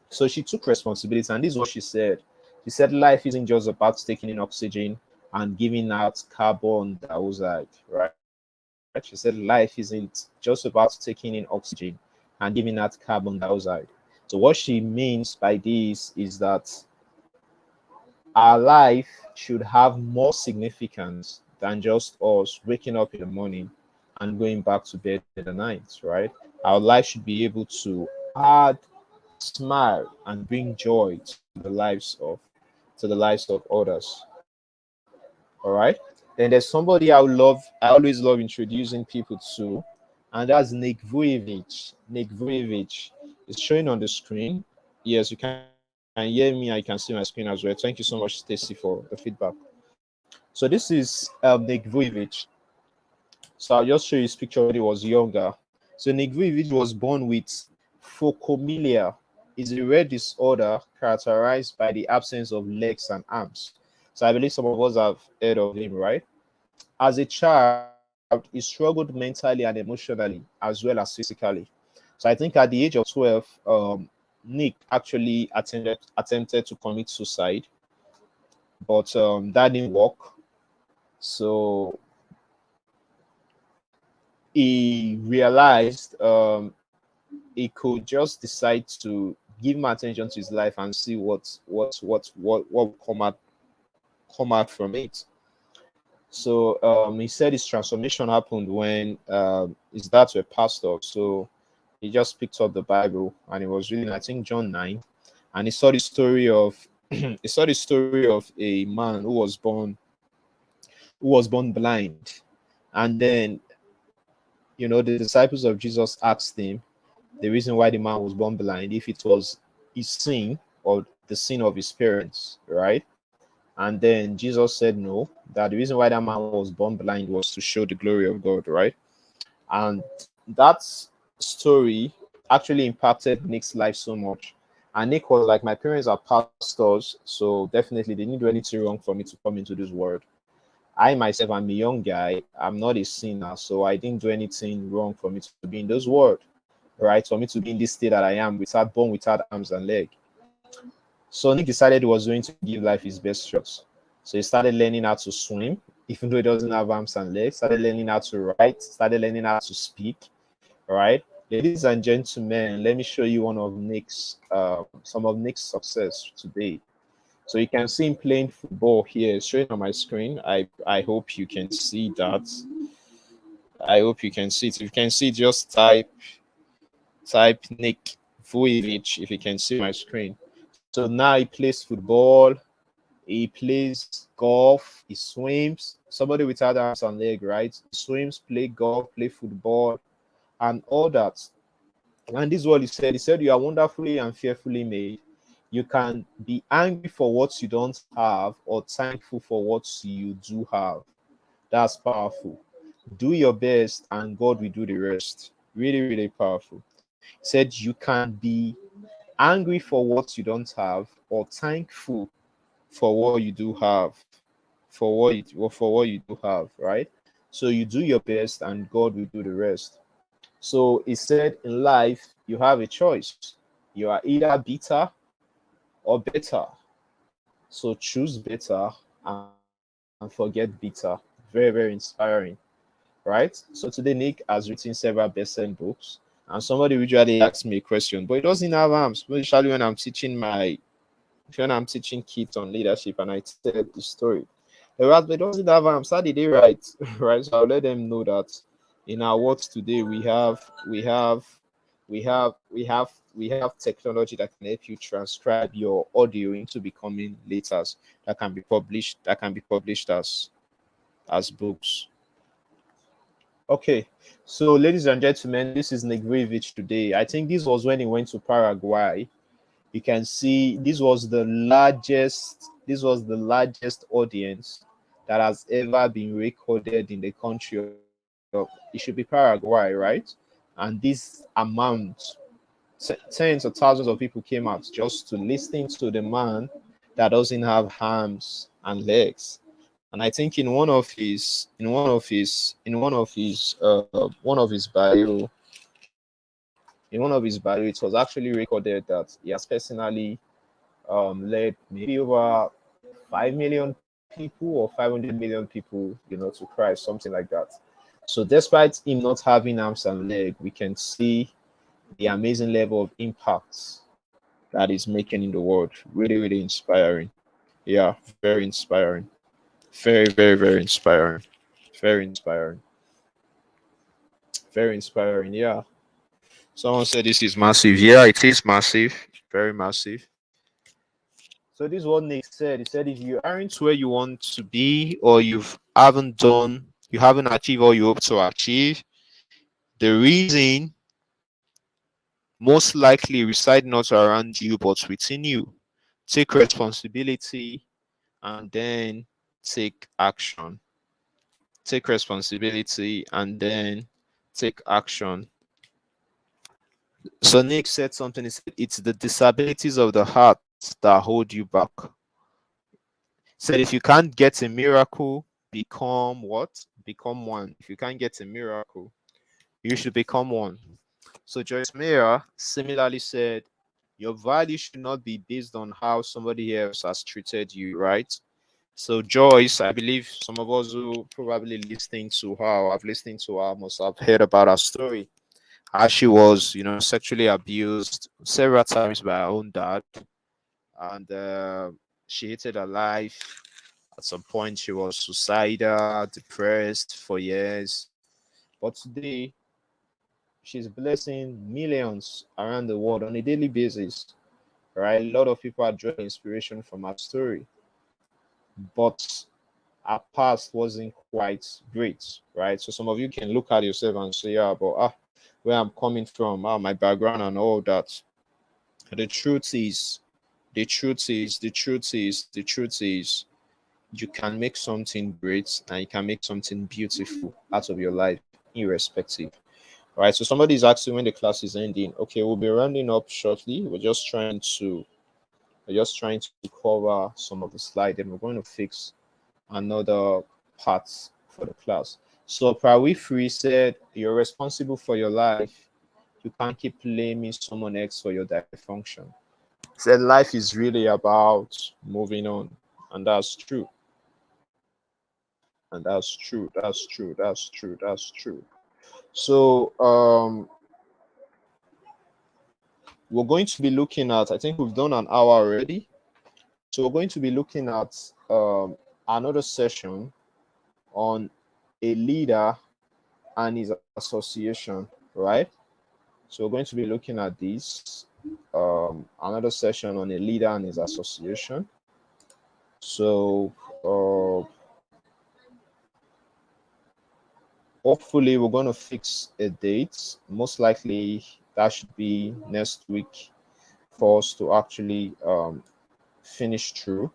So she took responsibility, and this is what she said. She said, life isn't just about taking in oxygen and giving out carbon dioxide, right? She said, life isn't just about taking in oxygen and giving out carbon dioxide. So, what she means by this is that our life should have more significance than just us waking up in the morning and going back to bed in the night, right? Our life should be able to add smile and bring joy to the lives of others. All right. Then there's somebody I always love introducing people to, and that's Nick Vujicic. Nick Vujicic is showing on the screen. Yes, you can hear me. I can see my screen as well. Thank you so much, Stacy, for the feedback. So this is Nick Vujicic. So I'll just show you his picture when he was younger. So Nick Vujicic was born with phocomelia. Is a rare disorder characterized by the absence of legs and arms. So I believe some of us have heard of him, right? As a child, he struggled mentally and emotionally as well as physically. So I think at the age of 12, Nick actually attempted to commit suicide, but that didn't work. So he realized he could just decide to give more attention to his life and see what will come out from it. So he said his transformation happened when his dad were pastor. So he just picked up the Bible and he was reading, I think, John 9, and he saw the story of he saw the story of a man who was born blind, and then the disciples of Jesus asked him the reason why the man was born blind, if it was his sin or the sin of his parents, right? And then Jesus said no, that the reason why that man was born blind was to show the glory of God, right? And that story actually impacted Nick's life so much. And Nick was like, my parents are pastors, so definitely they didn't do anything wrong for me to come into this world. I myself am a young guy, I'm not a sinner, so I didn't do anything wrong for me to be in this world, right? For me to be in this state that I am, born without arms and leg. So Nick decided he was going to give life his best shot. So he started learning how to swim, even though he doesn't have arms and legs. Started learning how to write. Started learning how to speak. Right, ladies and gentlemen, let me show you some of Nick's success today. So you can see him playing football here, showing on my screen. I hope you can see that. I hope you can see it. If you can see, just type Nick Vujicic if you can see my screen. So now he plays football, he plays golf, he swims. Somebody without arms and leg, right? He swims, play golf, play football, and all that. And this is what he said. He said, you are wonderfully and fearfully made. You can be angry for what you don't have or thankful for what you do have. That's powerful. Do your best and God will do the rest. Really, really powerful. He said, you can be angry for what you don't have or thankful for what you do have. For what you do have, right? So you do your best and God will do the rest. So he said, in life, you have a choice. You are either bitter or better. So choose better and forget bitter. Very, very inspiring, right? So today, Nick has written several best-selling books. And somebody usually asks me a question, but it doesn't have arms, especially when I'm teaching kids on leadership and I tell the story. But it doesn't have arms. How did they write? Right? So I'll let them know that in our words today we have technology that can help you transcribe your audio into becoming letters that can be published as books. Okay, so ladies and gentlemen, this is Nick Vujicic today. I think this was when he went to Paraguay. You can see this was the largest audience that has ever been recorded in the country of, it should be Paraguay, right? And this amount, tens of thousands of people came out just to listen to the man that doesn't have arms and legs. And I think in one of his bio, it was actually recorded that he has personally led maybe over 5 million people or 500 million people, to Christ, something like that. So despite him not having arms and leg, we can see the amazing level of impact that he's making in the world. Really, really inspiring. Yeah, very inspiring. Very, very, very inspiring. Very inspiring. Very inspiring. Yeah. Someone said this is massive. Yeah, it is massive. Very massive. So this is what Nick said. He said if you aren't where you want to be, or you haven't achieved all you hope to achieve, the reason most likely reside not around you but within you. Take responsibility and then take action. Take responsibility and then take action. So Nick said something. He said it's the disabilities of the heart that hold you back. Said if you can't get a miracle, become what? Become one. If you can't get a miracle, you should become one. So Joyce Meyer similarly said, your value should not be based on how somebody else has treated you, right? So Joyce, I believe some of us who probably listening to her or have listened to her must have heard about her story. How she was, sexually abused several times by her own dad, and she hated her life. At some point, she was suicidal, depressed for years. But today, she's blessing millions around the world on a daily basis. Right? A lot of people are drawing inspiration from her story. But our past wasn't quite great, right? So some of you can look at yourself and say, yeah, but where I'm coming from, my background and all that. The truth is, the truth is, you can make something great and you can make something beautiful out of your life, irrespective. All right. So somebody is asking when the class is ending. Okay, we'll be rounding up shortly. We're just trying to cover some of the slide, and we're going to fix another part for the class. So Prawi Free said, you're responsible for your life. You can't keep blaming someone else for your dysfunction. Said life is really about moving on. And that's true. And that's true. That's true. That's true. That's true. So we're going to be looking at, I think we've done an hour already. So we're going to be looking at another session on a leader and his association, right? So we're going to be looking at this another session on a leader and his association. So hopefully we're going to fix a date. Most likely that should be next week for us to actually finish through.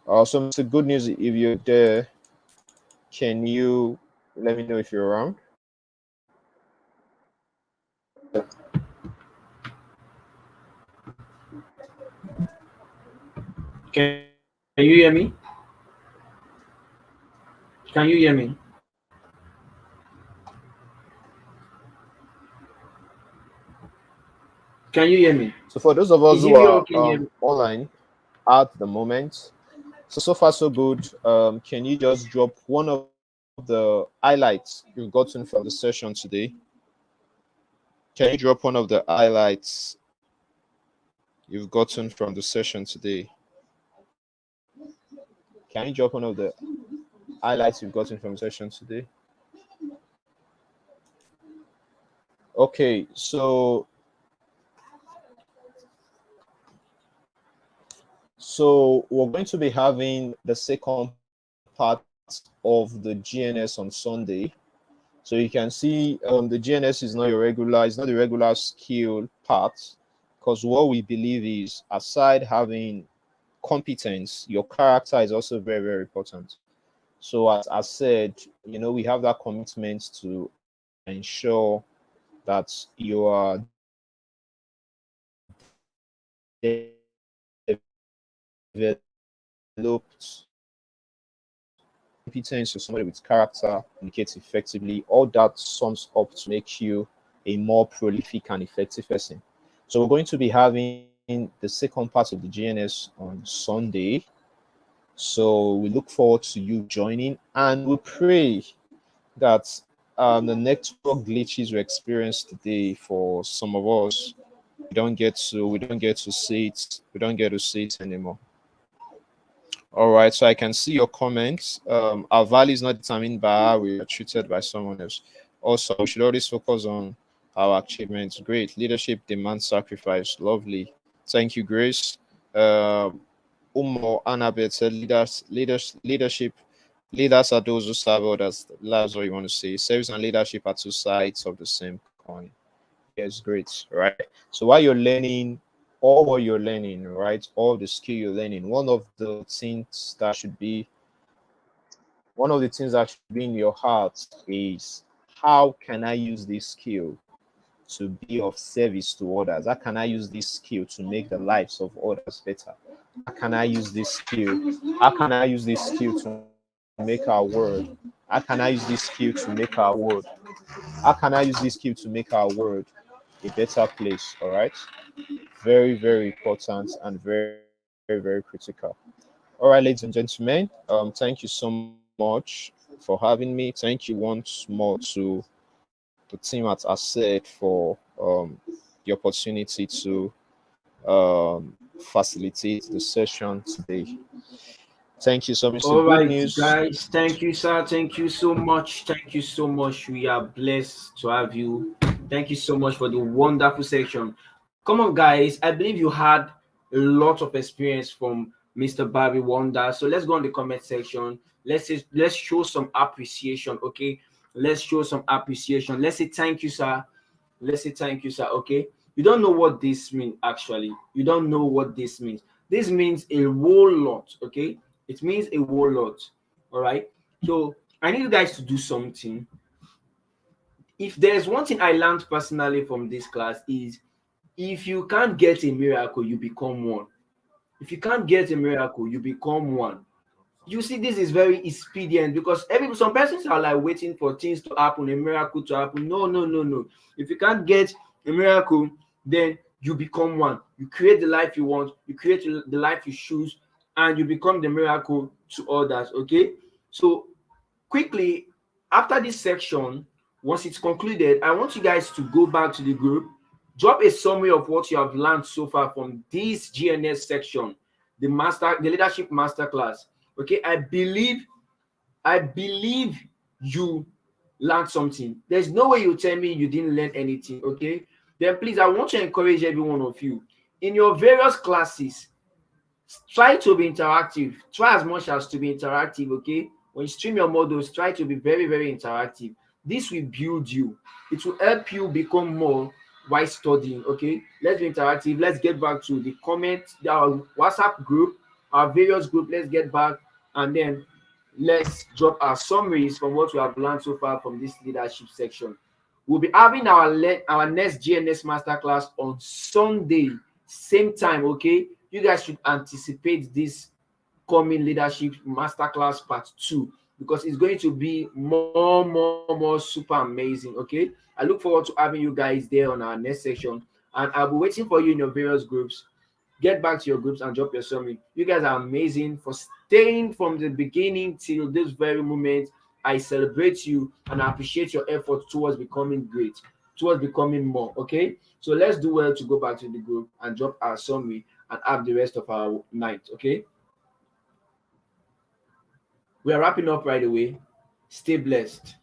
So it's a good news. If you're there, can you let me know if you're around? Can you hear me? Can you hear me? Can you hear me? So for those of us Is who if you all are can hear me? online at the moment, so far so good. Can you just drop one of the highlights you've gotten from the session today? Can you drop one of the highlights you've gotten from the session today? Can you drop one of the highlights you've gotten from the session today? Okay, so we're going to be having the second part of the GNS on Sunday. So you can see the GNS is not your regular, it's not the regular skill part, because what we believe is aside having competence, your character is also very, very important. So as I said, we have that commitment to ensure that you are developed competence, you're somebody with character, communicates effectively, all that sums up to make you a more prolific and effective person. So we're going to be having the second part of the GNS on Sunday. So we look forward to you joining, and we pray that the network glitches we experienced today, for some of us, we don't get to see it anymore. All right, so I can see your comments. Our value is not determined by how we are treated by someone else. Also, we should always focus on our achievements. Great leadership demands sacrifice. Lovely. Thank you, Grace. Umo Annabeth said, leaders are those who serve others. That's what you want to say. Service and leadership are two sides of the same coin. Yes, great. Right. So while you're learning, all what you're learning, right, all the skill you're learning, one of the things that should be in your heart is, how can I use this skill to be of service to others? How can I use this skill to make the lives of others better? How can I use this skill? How can I use this skill to make our world? How can I use this skill to make our world? How can I use this skill to make our world a better place? All right. Very, very important and very, very critical. All right, ladies and gentlemen, thank you so much for having me. Thank you once more to the team at Asset for the opportunity to facilitate the session today. Thank you so much. It's a All good right, news. guys. Thank you, sir. Thank you so much. Thank you so much. We are blessed to have you. Thank you so much for the wonderful section. Come on, guys. I believe you had a lot of experience from Mr. Bobby Wonder. So let's go on the comment section. Let's show some appreciation. Okay. Let's show some appreciation. Let's say thank you, sir. Let's say thank you, sir. Okay. You don't know what this means, actually. You don't know what this means. This means a whole lot. Okay. It means a whole lot. All right. So I need you guys to do something. If there's one thing I learned personally from this class is, if you can't get a miracle, you become one. If you can't get a miracle, you become one. You see, this is very expedient, because some persons are like waiting for things to happen, a miracle to happen. No, no, no, no. If you can't get a miracle, then you become one. You create the life you want, you create the life you choose, and you become the miracle to others. Okay. So quickly, after this section, once it's concluded, I want you guys to go back to the group, drop a summary of what you have learned so far from this GNS section, the leadership masterclass. Okay, I believe you learned something. There's no way you tell me you didn't learn anything. Okay, then please, I want to encourage every one of you in your various classes. Try to be interactive. Try as much as to be interactive. Okay, when you stream your models, try to be very, very interactive. This will build you. It will help you become more while studying. Okay, let's be interactive. Let's get back to the comment, our WhatsApp group, our various group. Let's get back, and then let's drop our summaries from what we have learned so far from this leadership section. We'll be having our next GNS masterclass on Sunday, same time. Okay, you guys should anticipate this coming leadership masterclass part 2, because it's going to be more super amazing. Okay, I look forward to having you guys there on our next section, and I'll be waiting for you in your various groups. Get back to your groups and drop your summary. You guys are amazing for staying from the beginning till this very moment. I celebrate you and I appreciate your effort towards becoming great, towards becoming more. Okay, so let's do well to go back to the group and drop our summary and have the rest of our night. Okay, we are wrapping up right away. Stay blessed.